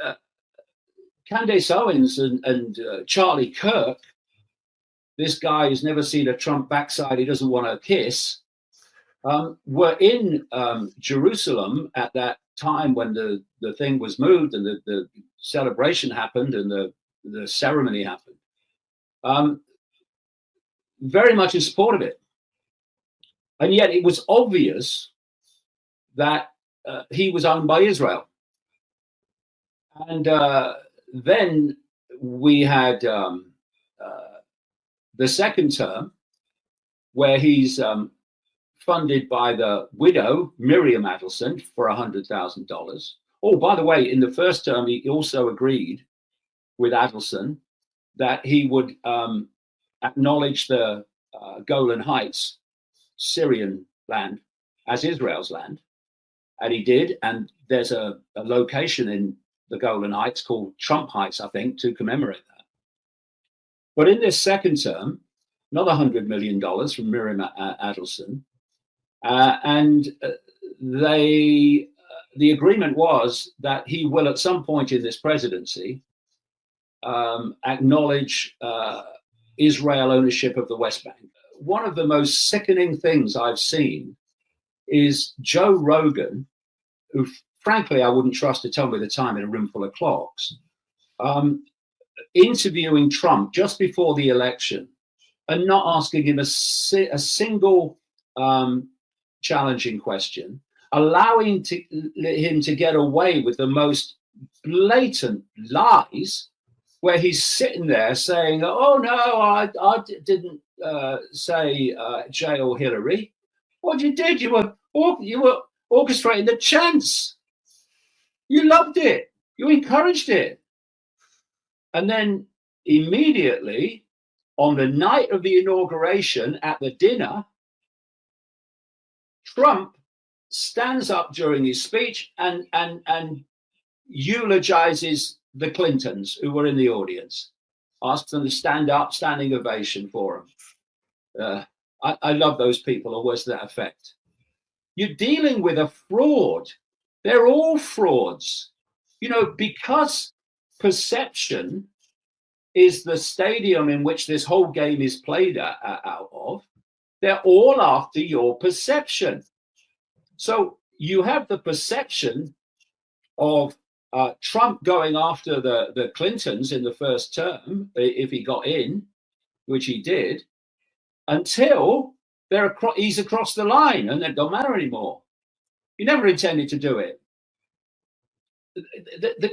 uh, Candace Owens and Charlie Kirk, this guy who's never seen a Trump backside he doesn't want to kiss, were in Jerusalem at that time when the thing was moved and the celebration happened and the ceremony happened. Very much in support of it. And yet it was obvious that he was owned by Israel. And then we had the second term, where he's funded by the widow, Miriam Adelson, for $100,000. Oh, by the way, in the first term, he also agreed with Adelson that he would acknowledge the Golan Heights, Syrian land, as Israel's land. And he did. And there's a location in the Golan Heights called Trump Heights, I think, to commemorate that. But in this second term, another $100 million from Miriam Adelson. And the agreement was that he will, at some point in this presidency, acknowledge Israel ownership of the West Bank. One of the most sickening things I've seen is Joe Rogan, who frankly I wouldn't trust to tell me the time in a room full of clocks, interviewing Trump just before the election and not asking him a single challenging question, allowing him to get away with the most blatant lies, where he's sitting there saying, "Oh no, I didn't say jail Hillary." What you did, you were orchestrating the chants. You loved it. You encouraged it. And then immediately, on the night of the inauguration at the dinner, Trump stands up during his speech and eulogizes the Clintons who were in the audience, asks them to stand up, standing ovation for him. I love those people, or was that effect? You're dealing with a fraud. They're all frauds. You know, because perception is the stadium in which this whole game is played out of, they're all after your perception. So you have the perception of Trump going after the Clintons in the first term, if he got in, which he did, until he's across the line and it don't matter anymore. He never intended to do it.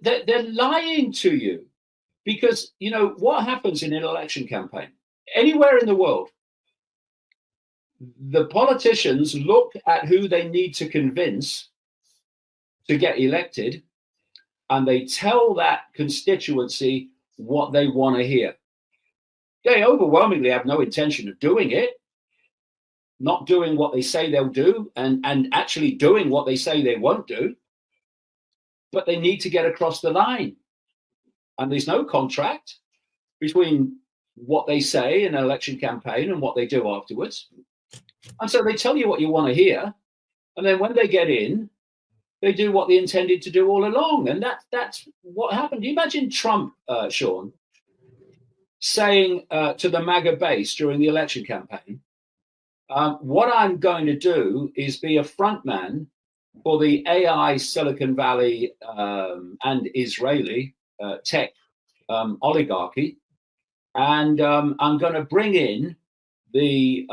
They're lying to you, because you know what happens in an election campaign anywhere in the world. The politicians look at who they need to convince to get elected, and they tell that constituency what they want to hear. They overwhelmingly have no intention of doing it, not doing what they say they'll do, and actually doing what they say they won't do. But they need to get across the line. And there's no contract between what they say in an election campaign and what they do afterwards. And so they tell you what you want to hear. And then when they get in, they do what they intended to do all along. And that's what happened. You imagine Trump, Sean, saying to the MAGA base during the election campaign, what I'm going to do is be a front man for the AI Silicon Valley and Israeli tech oligarchy. And I'm going to bring in the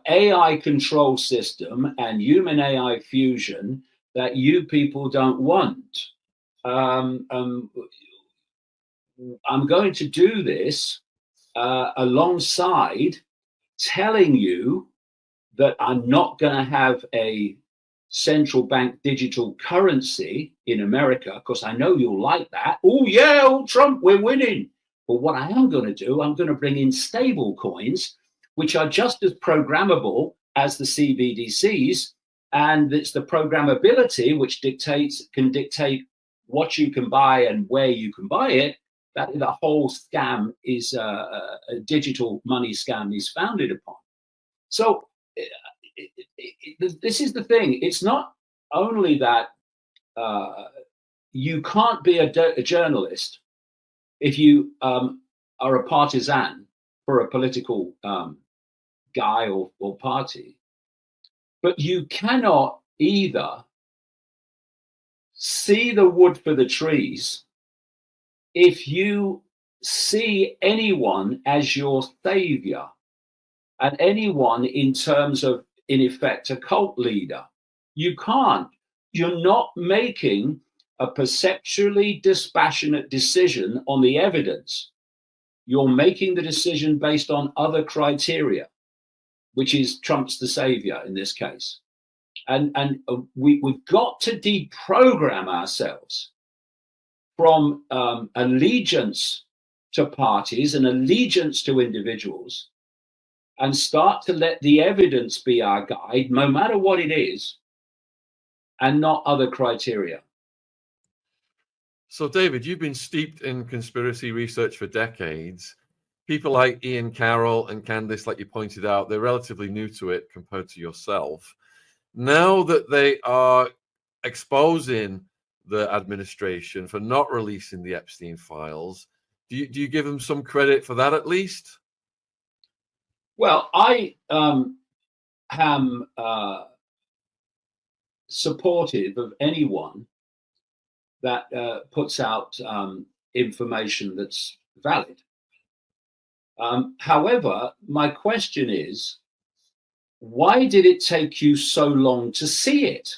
AI control system and human AI fusion that you people don't want. I'm going to do this alongside telling you that I'm not going to have a central bank digital currency in America, because I know you'll like that. Oh yeah, oh Trump, we're winning. But what I am going to do, I'm going to bring in stable coins, which are just as programmable as the CBDCs. And it's the programmability which can dictate what you can buy and where you can buy it. That the whole scam is a digital money scam is founded upon. So this is the thing. It's not only that you can't be a journalist if you are a partisan for a political guy or party. But you cannot either see the wood for the trees if you see anyone as your savior and anyone in terms of, in effect, a cult leader. You can't. You're not making a perceptually dispassionate decision on the evidence. You're making the decision based on other criteria, which is Trump's the savior in this case. And we've got to deprogram ourselves from allegiance to parties and allegiance to individuals, and start to let the evidence be our guide, no matter what it is, and not other criteria. So, David, you've been steeped in conspiracy research for decades. People like Ian Carroll and Candace, like you pointed out, they're relatively new to it compared to yourself. Now that they are exposing the administration for not releasing the Epstein files, do you give them some credit for that at least? Well, I am supportive of anyone that puts out information that's valid. However, my question is, why did it take you so long to see it?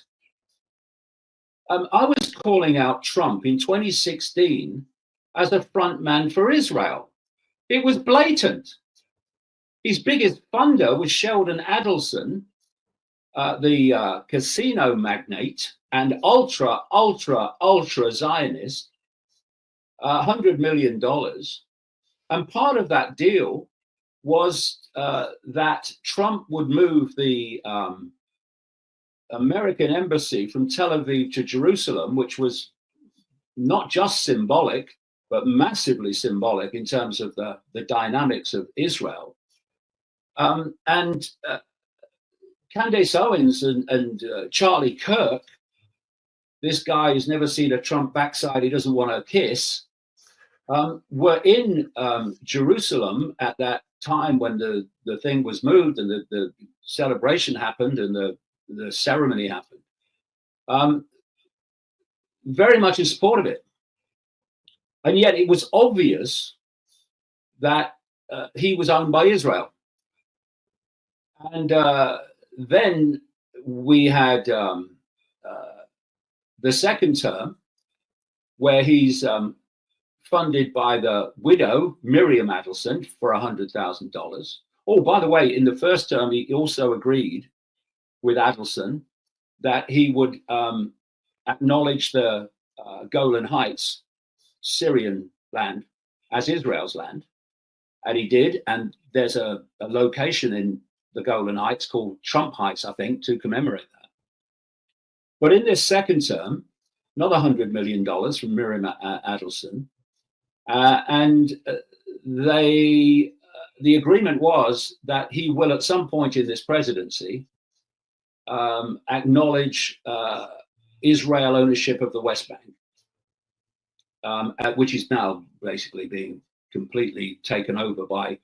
I was calling out Trump in 2016 as a front man for Israel. It was blatant. His biggest funder was Sheldon Adelson, the casino magnate and ultra Zionist, $100 million. And part of that deal was that Trump would move the American embassy from Tel Aviv to Jerusalem, which was not just symbolic, but massively symbolic in terms of the dynamics of Israel. And Candace Owens and Charlie Kirk, this guy who's never seen a Trump backside he doesn't want to kiss, were in Jerusalem at that time when the thing was moved and the celebration happened and the ceremony happened. Very much in support of it. And yet it was obvious that he was owned by Israel. And then we had the second term, where he's funded by the widow, Miriam Adelson, for $100,000. Oh, by the way, in the first term, he also agreed with Adelson that he would acknowledge the Golan Heights, Syrian land, as Israel's land. And he did. And there's a location in the Golan Heights called Trump Heights, I think, to commemorate that. But in this second term, another $100 million from Miriam Adelson. And the agreement was that he will, at some point in this presidency, acknowledge Israel ownership of the West Bank, which is now basically being completely taken over by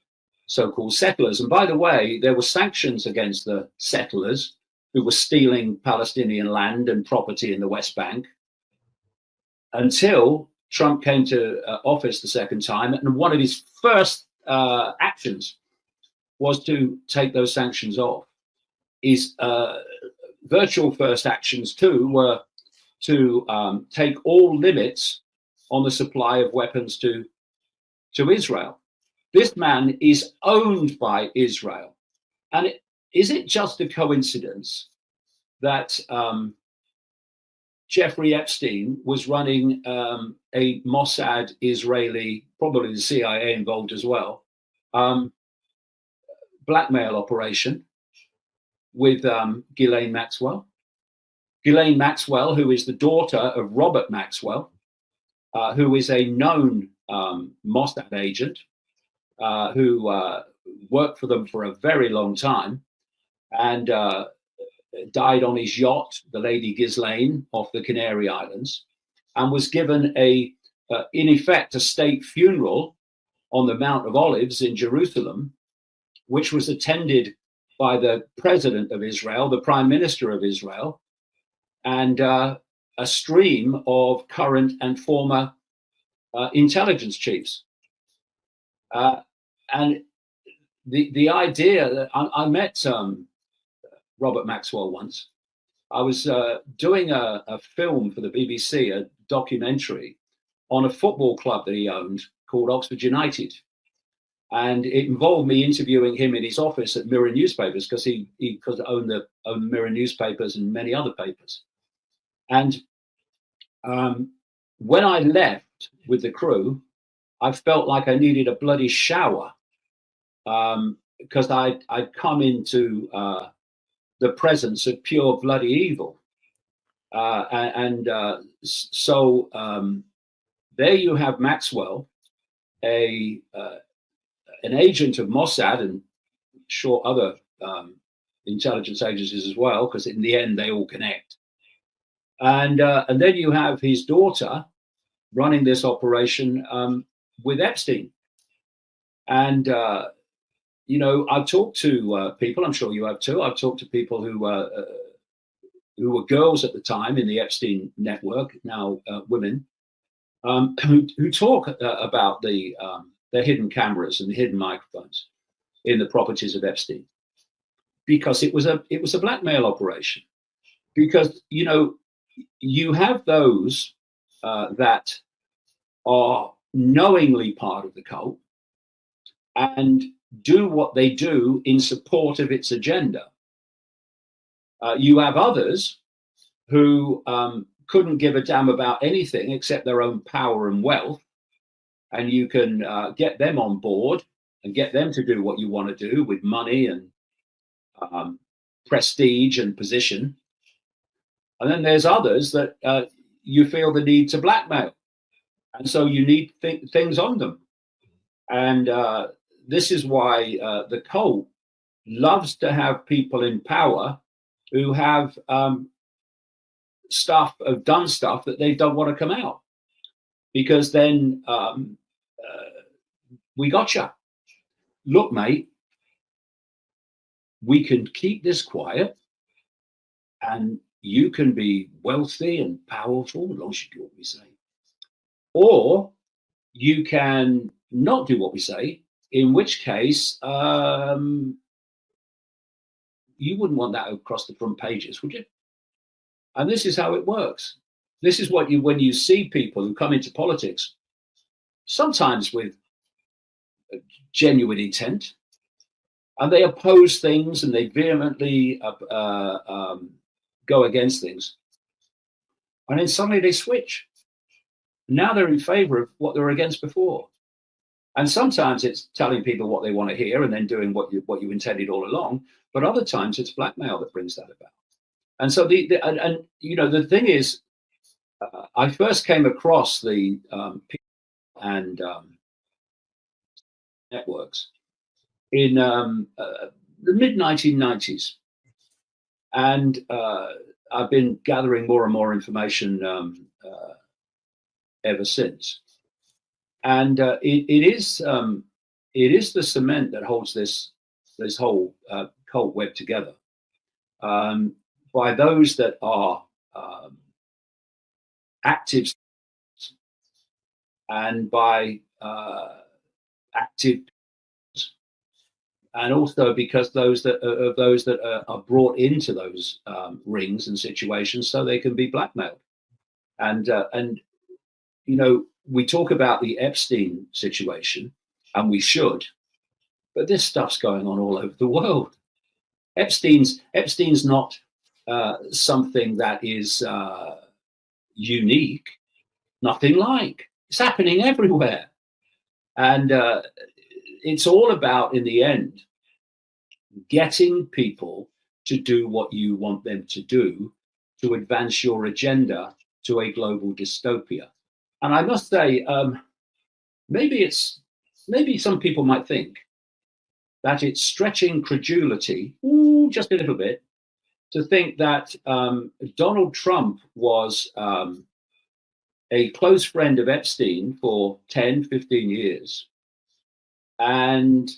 so-called settlers. And by the way, there were sanctions against the settlers who were stealing Palestinian land and property in the West Bank until Trump came to office the second time. And one of his first actions was to take those sanctions off. His virtual first actions, too, were to take all limits on the supply of weapons to Israel. This man is owned by Israel. And is it just a coincidence that Jeffrey Epstein was running a Mossad Israeli, probably the CIA involved as well, blackmail operation with Ghislaine Maxwell? Ghislaine Maxwell, who is the daughter of Robert Maxwell, who is a known Mossad agent, who worked for them for a very long time. And died on his yacht, the Lady Ghislaine, off the Canary Islands, and was given in effect, a state funeral on the Mount of Olives in Jerusalem, which was attended by the president of Israel, the prime minister of Israel, and a stream of current and former intelligence chiefs. And the idea that I met Robert Maxwell once. I was doing a film for the BBC, a documentary on a football club that he owned called Oxford United. And it involved me interviewing him in his office at Mirror Newspapers, because he owned Mirror Newspapers and many other papers. And when I left with the crew, I felt like I needed a bloody shower, because I'd come into the presence of pure bloody evil. So there you have Maxwell, an agent of Mossad, and sure other intelligence agencies as well, because in the end they all connect. And then you have his daughter running this operation with Epstein. And I've talked to people. I'm sure you have too. I've talked to people who were girls at the time in the Epstein network, now women, who talk about the hidden cameras and the hidden microphones in the properties of Epstein, because it was a blackmail operation. Because you have those that are knowingly part of the cult and do what they do in support of its agenda. You have others who couldn't give a damn about anything except their own power and wealth, and you can get them on board and get them to do what you want to do with money and prestige and position. And then there's others that you feel the need to blackmail, and so you need things on them. And this is why the cult loves to have people in power who have done stuff that they don't want to come out, because then we gotcha. Look, mate, we can keep this quiet, and you can be wealthy and powerful as long as you do what we say, or you can not do what we say, in which case you wouldn't want that across the front pages, would you? And this is how it works. This is what when you see people who come into politics, sometimes with genuine intent, and they oppose things and they vehemently go against things, and then suddenly they switch. Now they're in favor of what they were against before. And sometimes it's telling people what they want to hear and then doing what you intended all along. But other times it's blackmail that brings that about. And so the thing is, I first came across the and networks in the mid 1990s, and I've been gathering more and more information ever since. And it is the cement that holds this whole cult web together, by those that are active, and by active, and also because those that are brought into those rings and situations so they can be blackmailed. And we talk about the Epstein situation, and we should, but this stuff's going on all over the world. Epstein's not something that is unique, nothing like. It's happening everywhere. And it's all about, in the end, getting people to do what you want them to do to advance your agenda to a global dystopia. And I must say, maybe some people might think that it's stretching credulity just a little bit to think that Donald Trump was a close friend of Epstein for 10, 15 years. And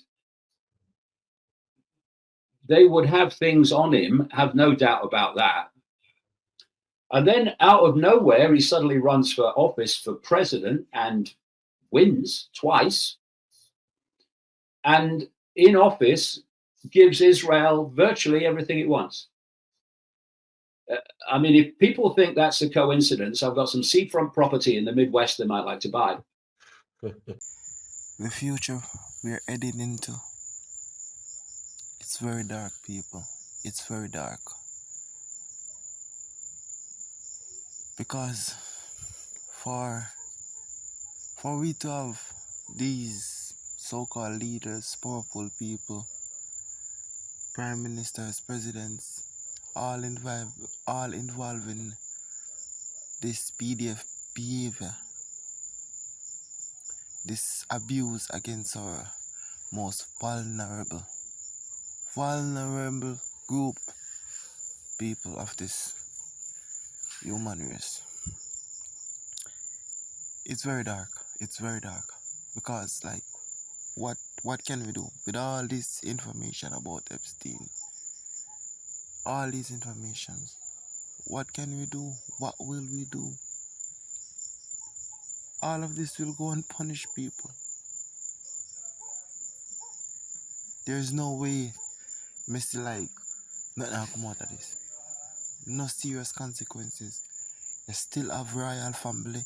they would have things on him, have no doubt about that. And then out of nowhere, he suddenly runs for office for president and wins twice. And in office, gives Israel virtually everything it wants. I mean, if people think that's a coincidence, I've got some seafront property in the Midwest they might like to buy. The future we're heading into, it's very dark, people. It's very dark. Because for we to have these so-called leaders, powerful people, prime ministers, presidents, all involved in this PDF behavior, this abuse against our most vulnerable group, people of this human race. It's very dark. It's very dark. Because, like, what can we do with all this information about Epstein? All these informations. What can we do? What will we do? All of this will go and punish people. There's no way, Mr. Like, nothing will come out of this. No serious consequences. You still have royal family.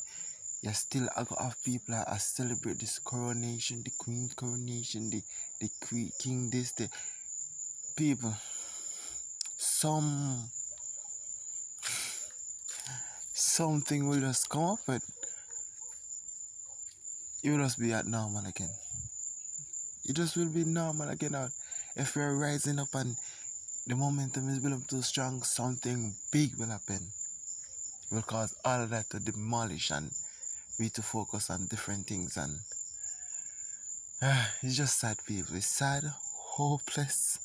You still have people that celebrate this coronation, the queen coronation, the king this, the people. Something will just come up and it will just be at normal again. It just will be normal again. Now, if we're rising up and the momentum is building too strong, something big will happen. It will cause all of that to demolish and we to focus on different things. And it's just sad, people. It's sad, hopeless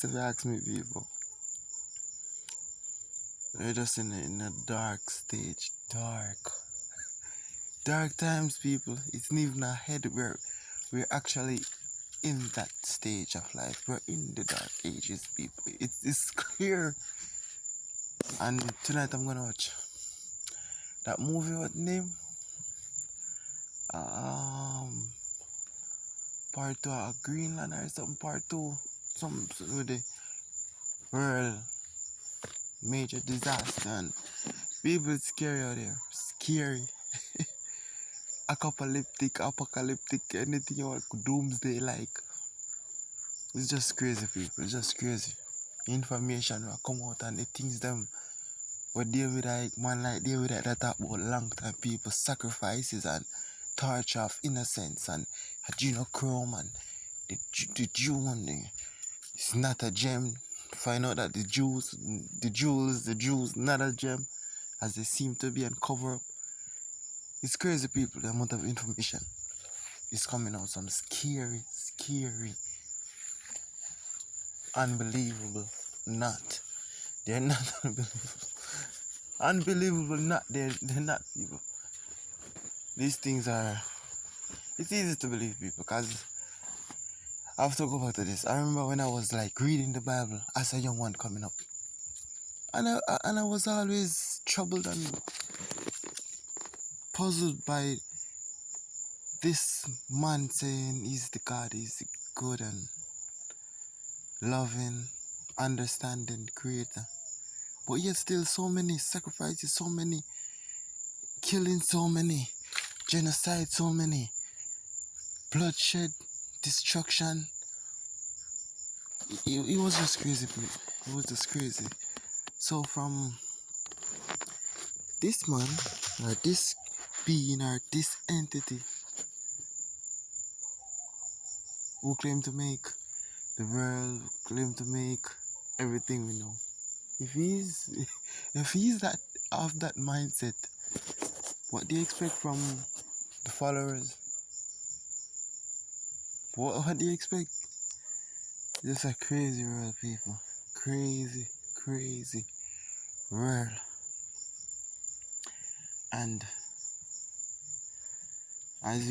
if you ask me, people. We're just in a dark stage. Dark times, people. It's not even ahead. We're actually in that stage of life. We're in the dark ages, people. It's clear. And tonight I'm gonna watch that movie. What name? Part 2 of Greenland or something. Part 2. Something with the world major disaster. And people, it's scary out there. Scary. Apocalyptic, anything you want, doomsday like. It's just crazy, people. It's just crazy. Information will come out and the things them what David that talk about long time people sacrifices and torture of innocence and adrenochrome and the Jew one thing. It's not a gem. Find out that the Jews not a gem as they seem to be and cover up. It's crazy, people, the amount of information is coming out. Some scary, unbelievable, not. They're not unbelievable. Unbelievable, not. They're not, people. These things are. It's easy to believe, people, because I have to go back to this. I remember when I was like reading the Bible as a young one coming up, and I was always troubled and puzzled by this man saying he's the God, he's the good and loving, understanding creator. But yet still so many sacrifices, so many killings, so many genocide, so many bloodshed, destruction. It was just crazy, people. It was just crazy. So from this man, or this being, or this entity who claim to make the world, claim to make everything we know. If he's that of that mindset, what do you expect from the followers? What do you expect? It's a crazy world, people. crazy, crazy world. And as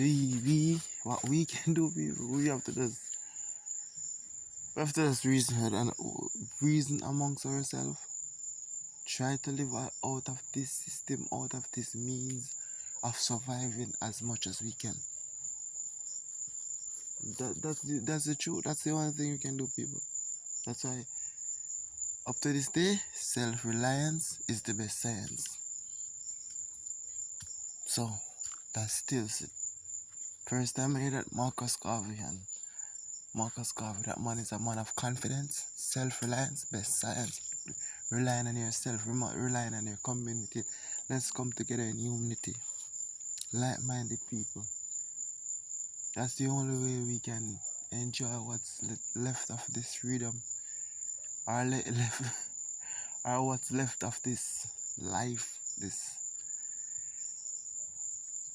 what we can do, people, we have to just reason amongst ourselves. Try to live out of this system, out of this means of surviving as much as we can. That's the truth. That's the only thing you can do, people. That's why, up to this day, self-reliance is the best science. So, that's still it. First time I hear that Marcus Garvey, that man is a man of confidence, self-reliance, best science. Relying on yourself, relying on your community. Let's come together in unity. Like-minded people. That's the only way we can enjoy what's left of this freedom, or left, or what's left of this life, this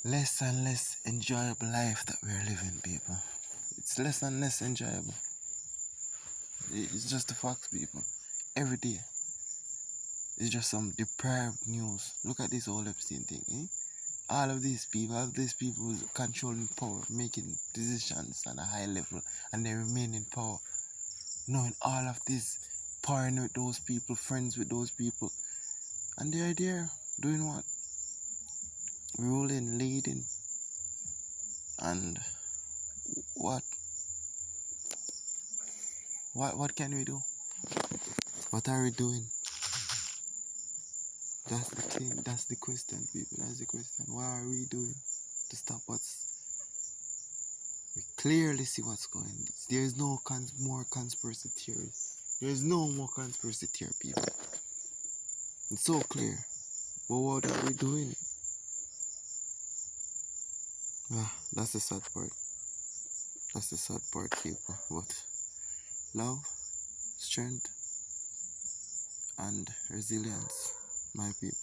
less and less enjoyable life that we're living, people. It's less and less enjoyable. It's just the facts, people. Every day, it's just some deprived news. Look at this whole Epstein thing, eh? All of these people controlling power, making decisions on a high level, and they remain in power, knowing all of this, partnering with those people, friends with those people, and they're there doing what? Ruling, leading, and what can we do? What are we doing? That's the thing. That's the question, people. That's the question. What are we doing to stop what's? We clearly see what's going. There is no more conspiracy theories. There is no more conspiracy theory, people. It's so clear. But what are we doing? That's the sad part. That's the sad part, people. But love, strength, and resilience, my people.